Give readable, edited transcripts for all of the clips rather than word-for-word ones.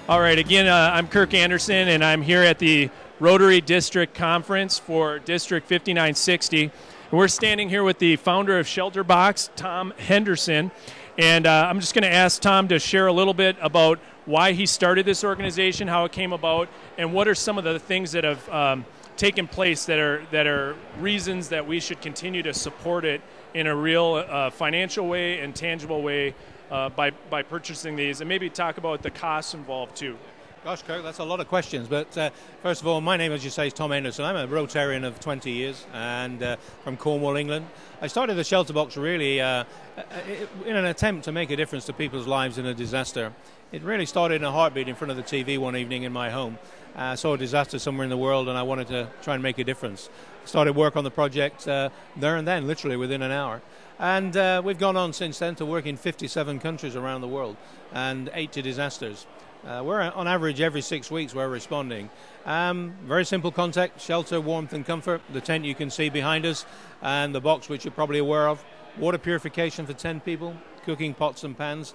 All right, again, I'm Kirk Anderson, and I'm here at the Rotary District Conference for District 5960. And we're standing here with the founder of ShelterBox, Tom Henderson. And I'm just going to ask Tom to share a little bit about why he started this organization, how it came about, and what are some of the things that have taken place that are reasons that we should continue to support it in a real financial way and tangible way by purchasing these, and maybe talk about the costs involved too. Gosh, Kirk, that's a lot of questions. But first of all, my name, as you say, is Tom Henderson. I'm a Rotarian of 20 years and from Cornwall, England. I started the ShelterBox really in an attempt to make a difference to people's lives in a disaster. It really started in a heartbeat in front of the TV one evening in my home. I saw a disaster somewhere in the world and I wanted to try and make a difference. Started work on the project there and then, literally within an hour. And we've gone on since then to work in 57 countries around the world and 80 disasters. We're on average every 6 weeks we're responding. Very simple concept: shelter, warmth and comfort. The tent you can see behind us, and the box which you're probably aware of. Water purification for 10 people, cooking pots and pans,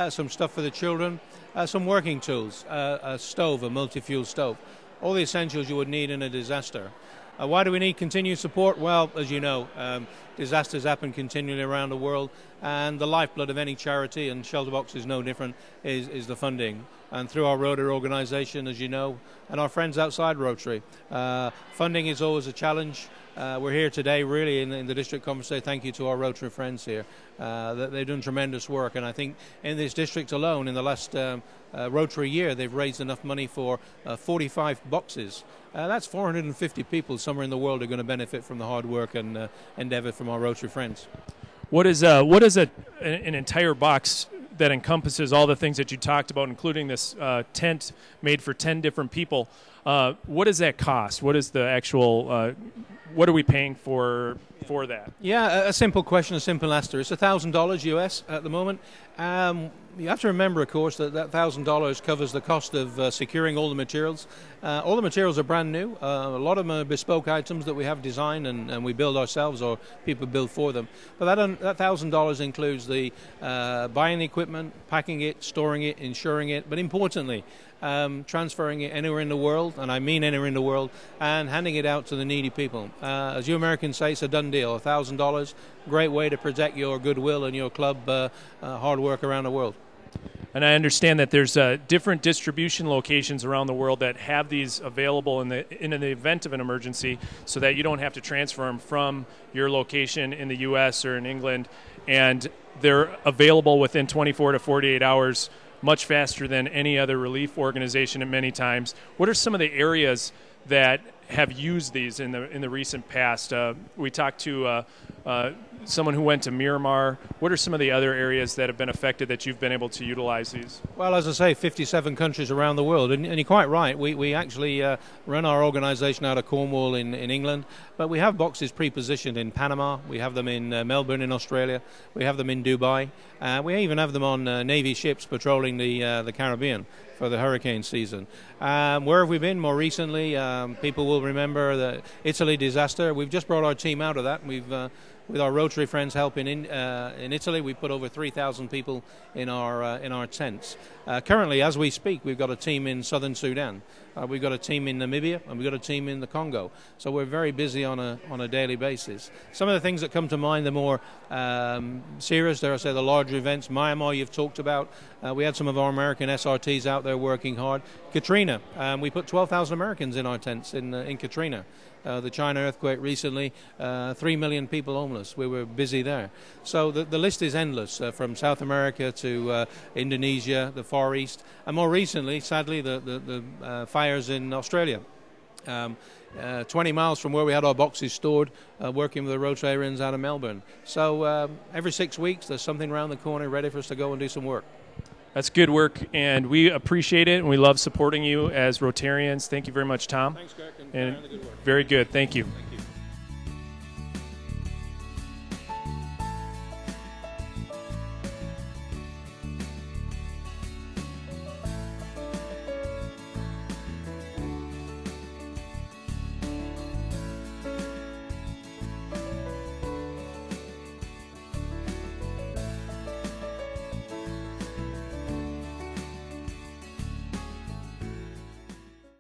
some stuff for the children, some working tools, a stove, a multi-fuel stove. All the essentials you would need in a disaster. Why do we need continued support? Well, as you know, disasters happen continually around the world, and the lifeblood of any charity, and ShelterBox is no different, is the funding. And through our Rotary organization, as you know, and our friends outside Rotary, funding is always a challenge. We're here today really in the district conference to say thank you to our Rotary friends here. They've done tremendous work, and I think in this district alone, in the last Rotary year, they've raised enough money for 45 boxes. That's 450 people somewhere in the world are going to benefit from the hard work and endeavor from our Rotary friends. What is an entire box that encompasses all the things that you talked about, including this tent made for 10 different people? What does that cost? What is the actual? What are we paying for that? Yeah, a simple question, a simple answer. It's $1,000 US at the moment. You have to remember, of course, that $1,000 covers the cost of securing all the materials. All the materials are brand new. A lot of them are bespoke items that we have designed and we build ourselves or people build for them. But that $1,000 includes the buying the equipment, packing it, storing it, insuring it, but importantly, transferring it anywhere in the world, and I mean anywhere in the world, and handing it out to the needy people. As you Americans say, it's a done deal. $1,000, great way to protect your goodwill and your club hard work around the world. And I understand that there's different distribution locations around the world that have these available in the event of an emergency, so that you don't have to transfer them from your location in the U.S. or in England, and they're available within 24 to 48 hours, much faster than any other relief organization at many times. What are some of the areas that have used these in the recent past? We talked to someone who went to Myanmar. What are some of the other areas that have been affected that you've been able to utilize these? Well, as I say, 57 countries around the world, and you're quite right. We actually run our organization out of Cornwall in England, but we have boxes pre-positioned in Panama. We have them in Melbourne in Australia. We have them in Dubai. We even have them on Navy ships patrolling the Caribbean for the hurricane season. Where have we been more recently? People will remember the Italy disaster. We've just brought our team out of that. We've with our Rotary friends helping in Italy, we put over 3,000 people in our tents. Currently, as we speak, we've got a team in southern Sudan. We've got a team in Namibia, and we've got a team in the Congo. So we're very busy on a daily basis. Some of the things that come to mind, the more serious, dare I say, the larger events. Myanmar, you've talked about. We had some of our American SRTs out there working hard. Katrina, we put 12,000 Americans in our tents in Katrina. The China earthquake recently, 3 million people homeless. We were busy there. So the list is endless, from South America to Indonesia, the Far East, and more recently, sadly, the fires in Australia. 20 miles from where we had our boxes stored, working with the Rotarians out of Melbourne. So every 6 weeks, there's something around the corner ready for us to go and do some work. That's good work, and we appreciate it, and we love supporting you as Rotarians. Thank you very much, Tom. Thanks, Kirk, and the good work. Very good. Thank you.